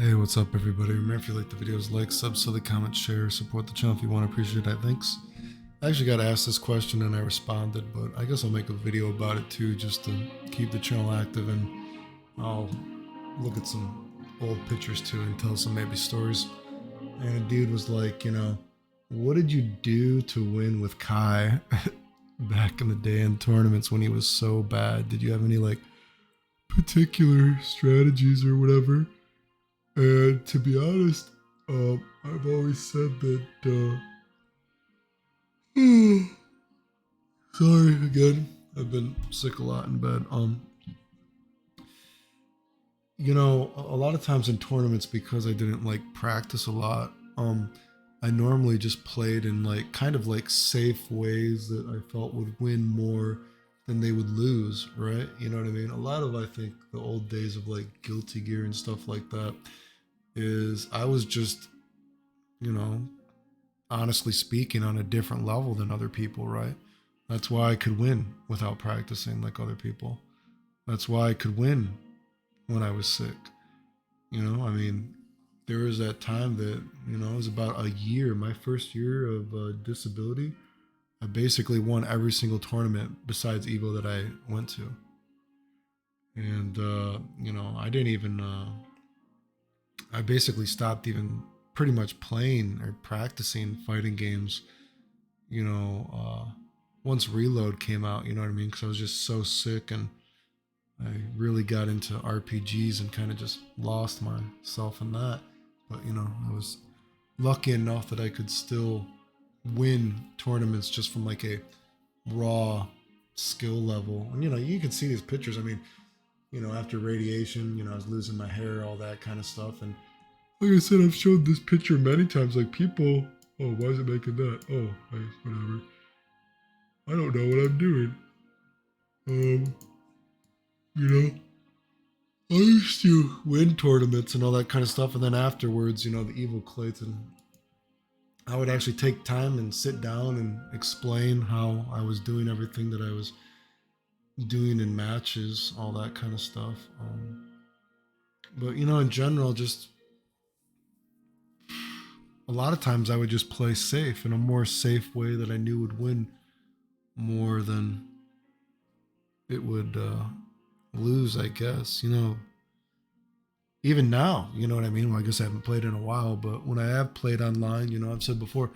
Hey, what's up, everybody? Remember, if you like the videos, like, sub, silly, comment, share, support the channel if you want to. Appreciate that. Thanks. I actually got asked this question and I responded, but I guess I'll make a video about it too, just to keep the channel active, and I'll look at some old pictures too and tell some maybe stories. And a dude was like, what did you do to win with Kai back in the day in tournaments when he was so bad? Did you have any like particular strategies or whatever? And to be honest, I've always said that, sorry again, I've been sick a lot in bed. A lot of times in tournaments, because I didn't like practice a lot, I normally just played in like kind of like safe ways that I felt would win more than they would lose, right? You know what I mean? A lot of, I think, the old days of like Guilty Gear and stuff like that is I was just, you know, honestly speaking, on a different level than other people, right? That's why I could win without practicing like other people. That's why I could win when I was sick. I mean, there was that time that, it was about a year, my first year of disability. I basically won every single tournament besides Evo that I went to. And, I didn't even, I basically stopped even pretty much playing or practicing fighting games, you know, uh, once Reload came out, you know what I mean? Because I was just so sick, and I really got into RPGs and kind of just lost myself in that. But, I was lucky enough that I could still win tournaments just from like a raw skill level. And, you can see these pictures. I mean, after radiation, I was losing my hair, all that kind of stuff. And like I said, I've showed this picture many times. Like people, oh, why is it making that? Oh, whatever. I don't know what I'm doing. Um, you know, I used to win tournaments and all that kind of stuff, and then afterwards, the evil Clayton, I would actually take time and sit down and explain how I was doing everything that I was doing in matches, all that kind of stuff. But in general, just a lot of times I would just play safe in a more safe way that I knew would win more than it would lose, I guess. Even now, you know what I mean? Well, I guess I haven't played in a while, but when I have played online, I've said before,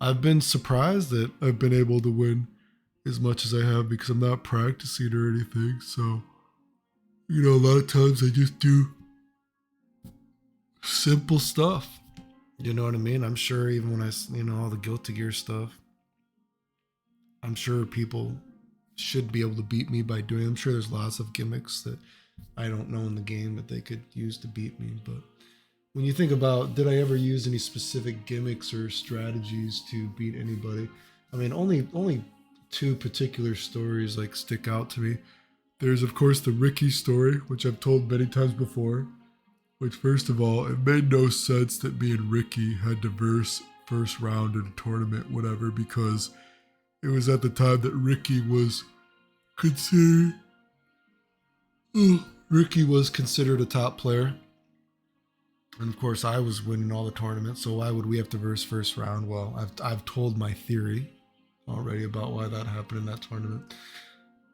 I've been surprised that I've been able to win as much as I have because I'm not practicing or anything. So, a lot of times I just do simple stuff. You know what I mean? I'm sure even when all the Guilty Gear stuff, I'm sure people should be able to beat me by doing. I'm sure there's lots of gimmicks that I don't know in the game that they could use to beat me. But when you think about, did I ever use any specific gimmicks or strategies to beat anybody? I mean, only two particular stories like stick out to me. There's of course the Ricky story, which I've told many times before. Which, first of all, it made no sense that me and Ricky had to verse first round in a tournament, whatever, because it was at the time that Ricky was considered. Ricky was considered a top player. And of course, I was winning all the tournaments, so why would we have to verse first round? Well, I've told my theory already about why that happened in that tournament.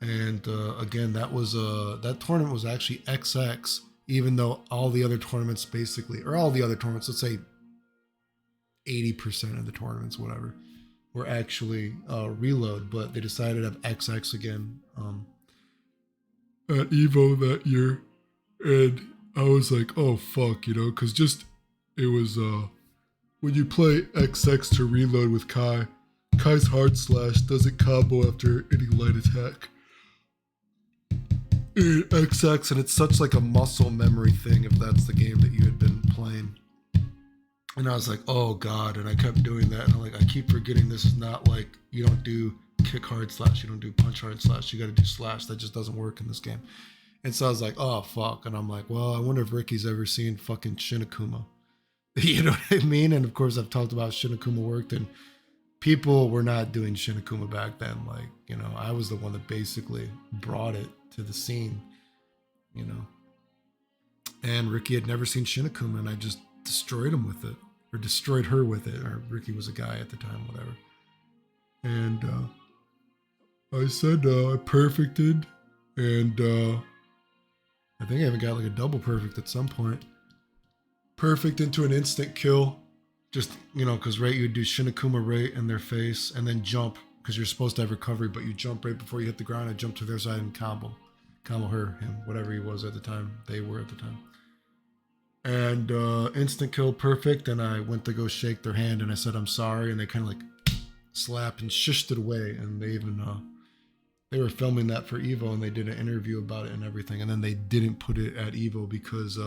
And again, that tournament was actually XX, even though all the other tournaments basically, or all the other tournaments, let's say 80% of the tournaments, whatever, were actually Reload, but they decided to have XX again at Evo that year. And I was like, oh, fuck, because just, it was, when you play XX to Reload with Kai's hard slash doesn't combo after any light attack. XX, and it's such like a muscle memory thing if that's the game that you had been playing. And I was like, oh god, and I kept doing that, and I'm like, I keep forgetting this is not like, you don't do kick hard slash, you don't do punch hard slash, you gotta do slash. That just doesn't work in this game. And so I was like, oh fuck, and I'm like, well, I wonder if Ricky's ever seen fucking Shinakuma. You know what I mean? And of course I've talked about Shinakuma worked, and people were not doing Shinakuma back then. Like, I was the one that basically brought it to the scene, you know. And Ricky had never seen Shinakuma, and I just destroyed him with it, or destroyed her with it. Or Ricky was a guy at the time, whatever. And I said I perfected, and I think I even got like a double perfect at some point. Perfect into an instant kill, just because right, you would do Shinakuma right in their face, and then jump because you're supposed to have recovery, but you jump right before you hit the ground. I jump to their side and combo her, him, whatever he was at the time, they were at the time. And instant kill, perfect. And I went to go shake their hand, and I said I'm sorry, and they kind of like slapped and shushed it away. And they even they were filming that for Evo, and they did an interview about it and everything. And then they didn't put it at Evo because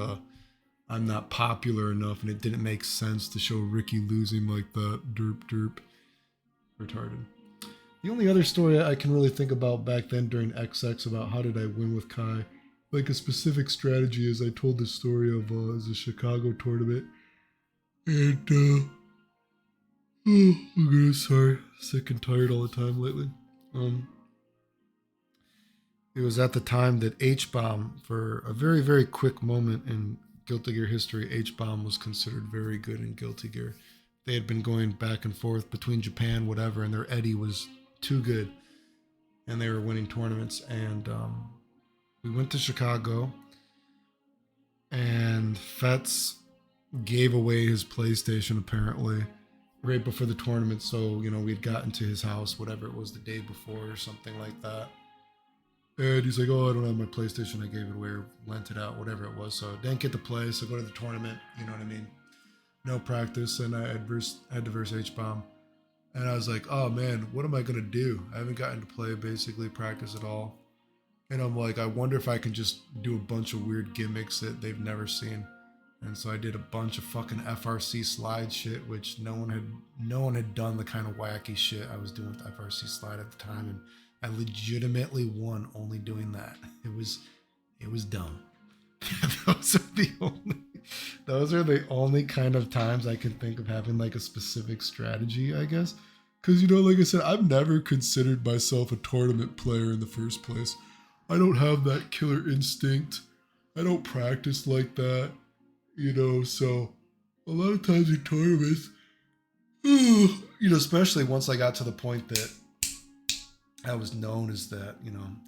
I'm not popular enough, and it didn't make sense to show Ricky losing like that. Derp. Retarded. The only other story I can really think about back then during XX about how did I win with Kai, like a specific strategy, is I told the story of the Chicago tournament. And oh my goodness, sorry, sick and tired all the time lately. It was at the time that H-Bomb, for a very, very quick moment in Guilty Gear history, H-Bomb was considered very good in Guilty Gear. They had been going back and forth between Japan, whatever, and their Eddie was too good. And they were winning tournaments. And we went to Chicago, and Fetz gave away his PlayStation apparently right before the tournament. So, we'd gotten to his house, whatever it was, the day before or something like that. And he's like, oh, I don't have my PlayStation. I gave it away or lent it out, whatever it was. So I didn't get to play. So go to the tournament. You know what I mean? No practice. And I had to verse H-Bomb. And I was like, oh man, what am I going to do? I haven't gotten to play, basically practice at all. And I'm like, I wonder if I can just do a bunch of weird gimmicks that they've never seen. And so I did a bunch of fucking FRC slide shit, which no one had done the kind of wacky shit I was doing with FRC slide at the time. And I legitimately won only doing that. It was dumb. Those are the only kind of times I can think of having like a specific strategy, I guess. Because, like I said, I've never considered myself a tournament player in the first place. I don't have that killer instinct. I don't practice like that, so a lot of times in tournaments, especially once I got to the point that I was known as that,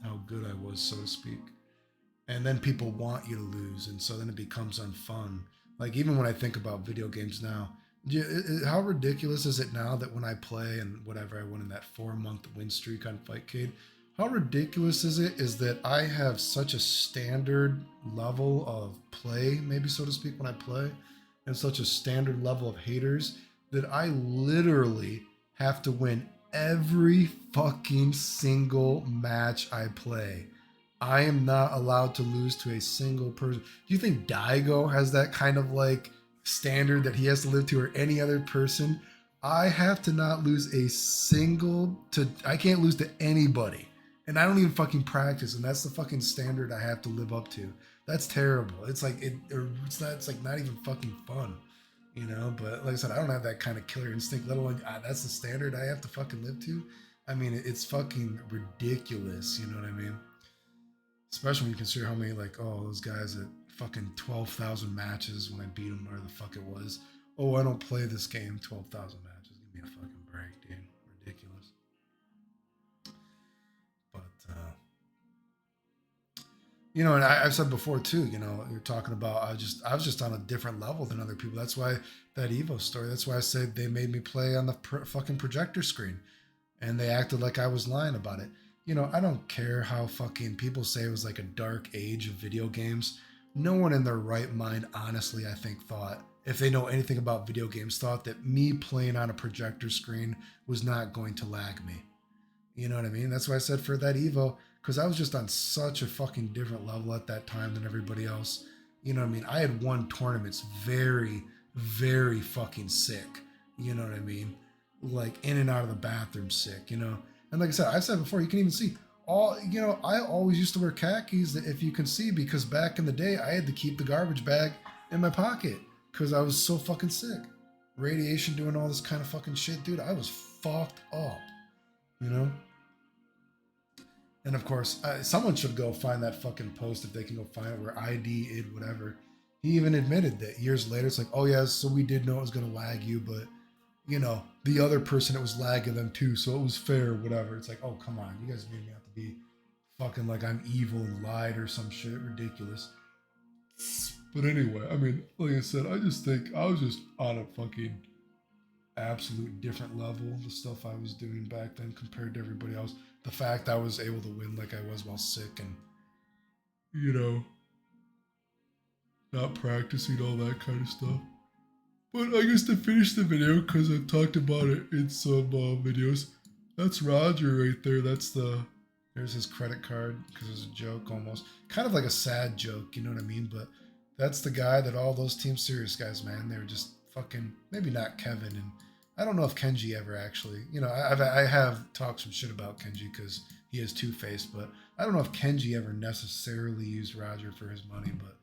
how good I was, so to speak. And then people want you to lose, and so then it becomes unfun. Like, even when I think about video games now, how ridiculous is it now that when I play and whatever, I went in that 4-month win streak on Fightcade, how ridiculous is that I have such a standard level of play, maybe so to speak, when I play, and such a standard level of haters that I literally have to win every fucking single match I play. I am not allowed to lose to a single person. Do you think Daigo has that kind of like standard that he has to live to, or any other person? I have to not lose I can't lose to anybody. And I don't even fucking practice, and that's the fucking standard I have to live up to. That's terrible. It's like it's not even fucking fun. But like I said, I don't have that kind of killer instinct, let alone that's the standard I have to fucking live to. I mean, it's fucking ridiculous, you know what I mean? Especially when you consider how many, like, those guys at fucking 12,000 matches when I beat them, or the fuck it was. Oh, I don't play this game 12,000 matches. Give me a fucking break, dude. Ridiculous. But, and I've said before too, you're talking about, I was just on a different level than other people. That's why that Evo story, that's why I said they made me play on the fucking projector screen, and they acted like I was lying about it. I don't care how fucking people say it was like a dark age of video games. No one in their right mind, honestly, I think thought, if they know anything about video games, thought that me playing on a projector screen was not going to lag me. You know what I mean? That's why I said for that Evo, because I was just on such a fucking different level at that time than everybody else. You know what I mean? I had won tournaments very, very fucking sick. You know what I mean? Like in and out of the bathroom sick, And like I said, I've said before, you can even see I always used to wear khakis, that if you can see, because back in the day, I had to keep the garbage bag in my pocket because I was so fucking sick. Radiation, doing all this kind of fucking shit, dude. I was fucked up, And of course, someone should go find that fucking post if they can go find it, where ID id whatever. he even admitted that years later. It's like, oh yeah, so we did know it was gonna lag you, but you know, the other person it was lagging them too, so it was fair, whatever. It's like, oh come on, you guys made me out to be fucking like I'm evil and lied or some shit ridiculous. But anyway, I mean, like I said, I just think I was just on a fucking absolute different level. The stuff I was doing back then compared to everybody else. The fact I was able to win like I was while sick and, you know, not practicing all that kind of stuff. But I guess to finish the video, because I've talked about it in some videos, that's Roger right there. There's his credit card, because it was a joke almost. Kind of like a sad joke, you know what I mean? But that's the guy that all those Team Serious guys, man, they were just fucking, maybe not Kevin. And I don't know if Kenji ever actually, you know, I have talked some shit about Kenji because he is two-faced, but I don't know if Kenji ever necessarily used Roger for his money. But,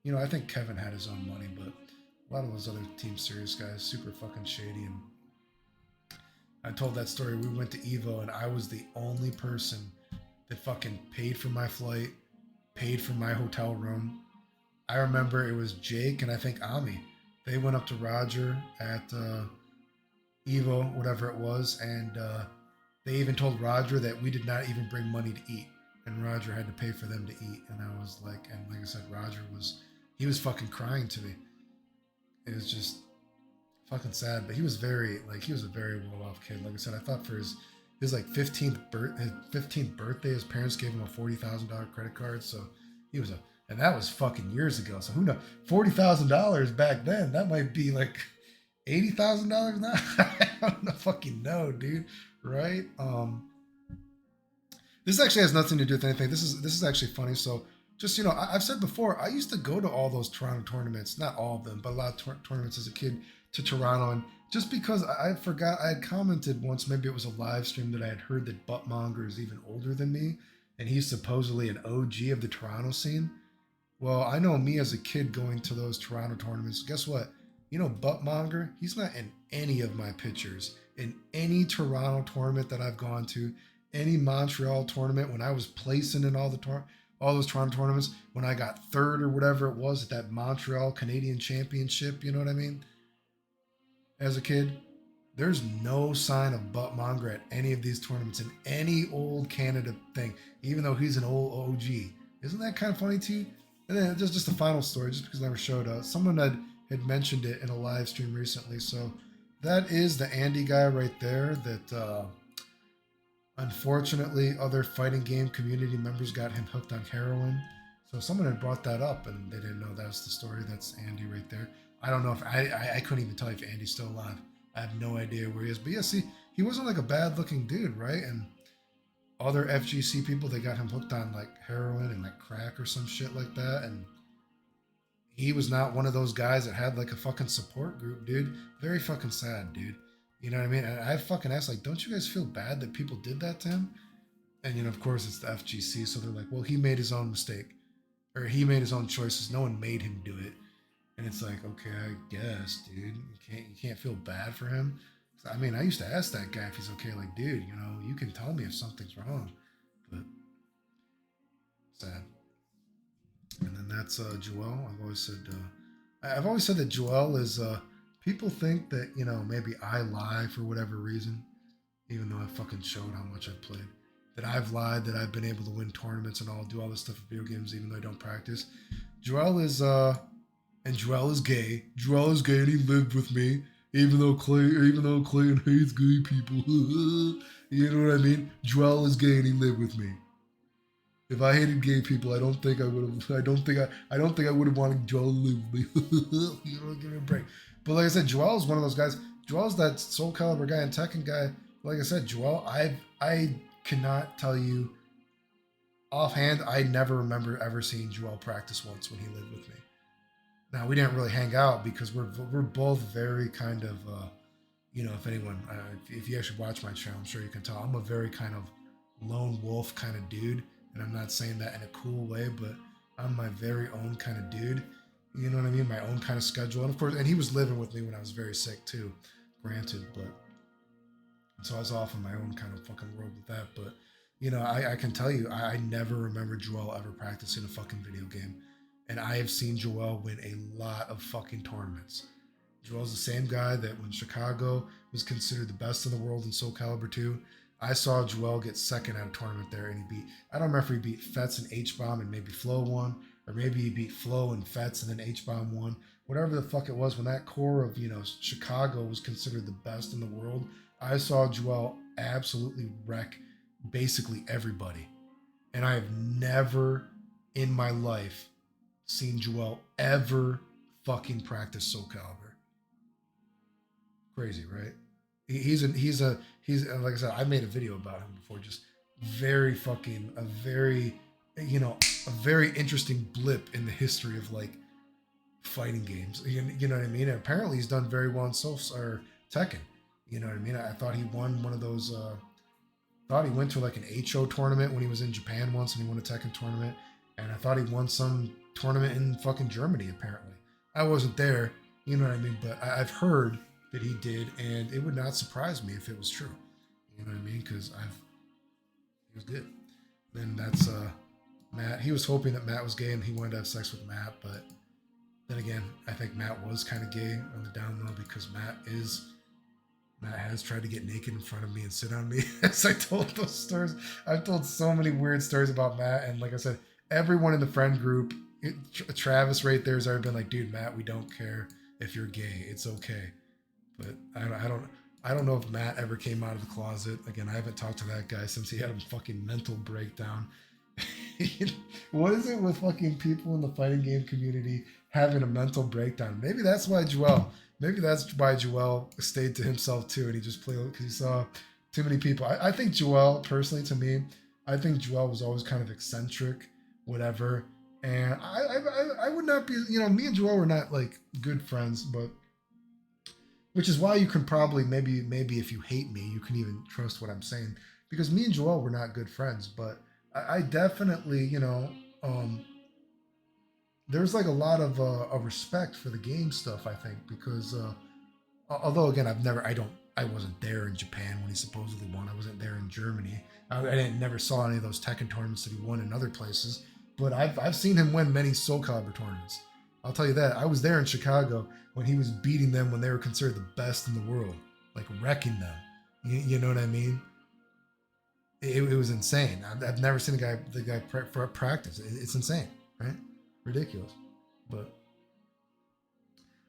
you know, I think Kevin had his own money, but a lot of those other Team Serious guys, super fucking shady. And I told that story. We went to Evo, and I was the only person that fucking paid for my flight, paid for my hotel room. I remember it was Jake and I think Ami. They went up to Roger at Evo, whatever it was, and they even told Roger that we did not even bring money to eat, and Roger had to pay for them to eat. And I was like, and like I said, he was fucking crying to me. It was just fucking sad, but he was a very well-off kid. Like I said, I thought for his like 15th birthday, his parents gave him a $40,000 credit card. So and that was fucking years ago. So who knows? $40,000 back then, that might be like $80,000 now. I don't fucking know, dude. Right? This actually has nothing to do with anything. This is actually funny. So just, you know, I've said before, I used to go to all those Toronto tournaments, not all of them, but a lot of tournaments as a kid to Toronto. And just because I forgot, I had commented once, maybe it was a live stream, that I had heard that Buttmonger is even older than me, and he's supposedly an OG of the Toronto scene. Well, I know me as a kid going to those Toronto tournaments. Guess what? You know, Buttmonger, he's not in any of my pictures. In any Toronto tournament that I've gone to, any Montreal tournament, when I was placing in all those Toronto tournaments, when I got third or whatever it was at that Montreal Canadian Championship, you know what I mean? As a kid, there's no sign of Buttmonger at any of these tournaments in any old Canada thing, even though he's an old OG. Isn't that kind of funny to you? And then just a final story, just because I never showed up. Someone had mentioned it in a live stream recently. So that is the Andy guy right there that unfortunately other fighting game community members got him hooked on heroin. So someone had brought that up and they didn't know that was the story. That's Andy right there. I don't know if I couldn't even tell you if Andy's still alive. I have no idea where he is. But yeah, see, he wasn't like a bad looking dude, right? And other FGC people, they got him hooked on like heroin and like crack or some shit like that. And he was not one of those guys that had like a fucking support group, dude. Very fucking sad, dude. You know what I mean? And I fucking asked, like, don't you guys feel bad that people did that to him? And, you know, of course, it's the FGC. So they're like, well, he made his own mistake. Or he made his own choices. No one made him do it. And it's like, okay, I guess, dude. You can't feel bad for him. I mean, I used to ask that guy if he's okay. Like, dude, you know, you can tell me if something's wrong. But sad. And then that's Joel. I've always said that Joel is. People think that, you know, maybe I lie for whatever reason, even though I fucking showed how much I've played. That I've lied, that I've been able to win tournaments and all, do all this stuff in video games, even though I don't practice. Joel is and Joel is gay. Joel is gay, and he lived with me, even though Clayton hates gay people. You know what I mean? Joel is gay, and he lived with me. If I hated gay people, I don't think I would have. I don't think I would have wanted Joel to live with me. You know, give me a break. But like I said, Joel is one of those guys. Joel's that Soul Calibur guy and Tekken guy. Like I said, Joel, I cannot tell you offhand. I never remember ever seeing Joel practice once when he lived with me. Now, we didn't really hang out because we're both very kind of, you know, if you actually watch my channel, I'm sure you can tell I'm a very kind of lone wolf kind of dude. And I'm not saying that in a cool way, but I'm my very own kind of dude. You know what I mean? My own kind of schedule. And of course, and he was living with me when I was very sick too, granted. But so I was off in my own kind of fucking world with that. But, you know, I can tell you, I never remember Joel ever practicing a fucking video game. and I have seen Joel win a lot of fucking tournaments. Joel's the same guy that when Chicago was considered the best in the world in Soul Calibur 2, I saw Joel get second at a tournament there, and he beat, I don't remember if he beat Fetz and H-Bomb and maybe Flo won, or maybe he beat Flo and Fetz and then H-Bomb won. Whatever the fuck it was, when that core of, Chicago was considered the best in the world, I saw Joel absolutely wreck basically everybody. And I have never in my life seen Joel ever fucking practice Soul Calibur. Crazy, right? He's like I said, I made a video about him before. Just very fucking a very interesting blip in the history of like fighting games. You know what I mean? And apparently he's done very well in Soul or Tekken. You know what I mean? I thought he won one of those. Thought he went to like an HO tournament when he was in Japan once, and he won a Tekken tournament. And I thought he won some tournament in fucking Germany. Apparently, I wasn't there. You know what I mean? But I've heard that he did, and it would not surprise me if it was true. You know what I mean? Because he was good. Then that's Matt. He was hoping that Matt was gay, and he wanted to have sex with Matt. But then again, I think Matt was kind of gay on the down low because Matt has tried to get naked in front of me and sit on me. As I told those stories, I've told so many weird stories about Matt, and like I said, everyone in the friend group, Travis right there has already been like, dude, Matt, we don't care if you're gay, it's okay. But I don't know if Matt ever came out of the closet. Again, I haven't talked to that guy since he had a fucking mental breakdown. What is it with fucking people in the fighting game community having a mental breakdown? Maybe that's why Joel stayed to himself too, and he just played because he saw too many people. I think Joel, personally, to me, I think Joel was always kind of eccentric, whatever. And I would not be, me and Joel were not like good friends, but which is why you can probably maybe if you hate me, you can even trust what I'm saying, because me and Joel were not good friends, but I definitely, there's like a lot of respect for the game stuff, I think, because although again, I wasn't there in Japan when he supposedly won. I wasn't there in Germany. I never saw any of those Tekken tournaments that he won in other places, but I've seen him win many Soul Calibur tournaments. I'll tell you that. I was there in Chicago when he was beating them when they were considered the best in the world, like wrecking them. You know what I mean? It was insane. I've never seen the guy practice. It's insane, right? Ridiculous. But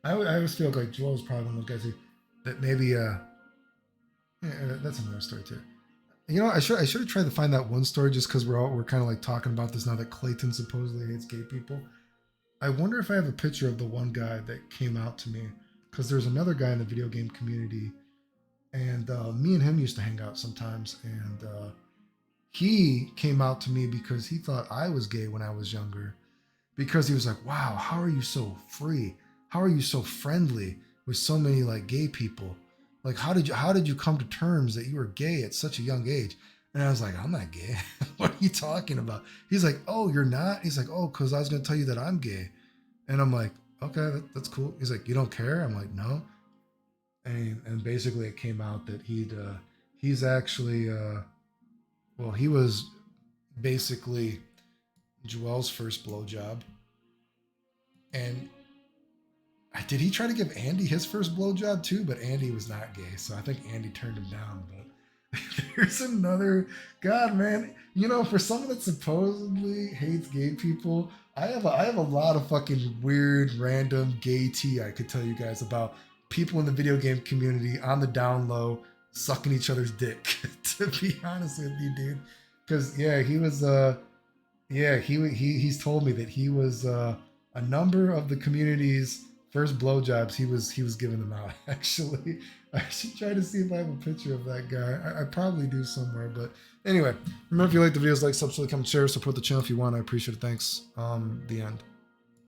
I always feel like Joel's probably one of those guys that maybe yeah, that's another story too. I should have tried to find that one story just because we're kind of like talking about this now that Clayton supposedly hates gay people. I wonder if I have a picture of the one guy that came out to me, because there's another guy in the video game community, and me and him used to hang out sometimes, and he came out to me because he thought I was gay when I was younger, because he was like, wow, how are you so free? How are you so friendly with so many like gay people? Like, how did you come to terms that you were gay at such a young age? And I was like, I'm not gay. What are you talking about? He's like, oh, you're not? He's like, oh, because I was going to tell you that I'm gay. And I'm like, okay, that's cool. He's like, you don't care? I'm like, no. And basically it came out that he's actually, he was basically Joel's first blowjob. And did he try to give Andy his first blowjob too? But Andy was not gay. So I think Andy turned him down. But there's another, God, man, for someone that supposedly hates gay people, I have a lot of fucking weird, random gay tea I could tell you guys about people in the video game community on the down low sucking each other's dick, to be honest with you, dude. Because he was he's told me that he was a number of the community's first blowjobs, he was giving them out. Actually, I should try to see if I have a picture of that guy. I probably do somewhere, but anyway, remember, if you like the videos, like, subscribe, comment, share, support the channel if you want. I appreciate it. Thanks. The end.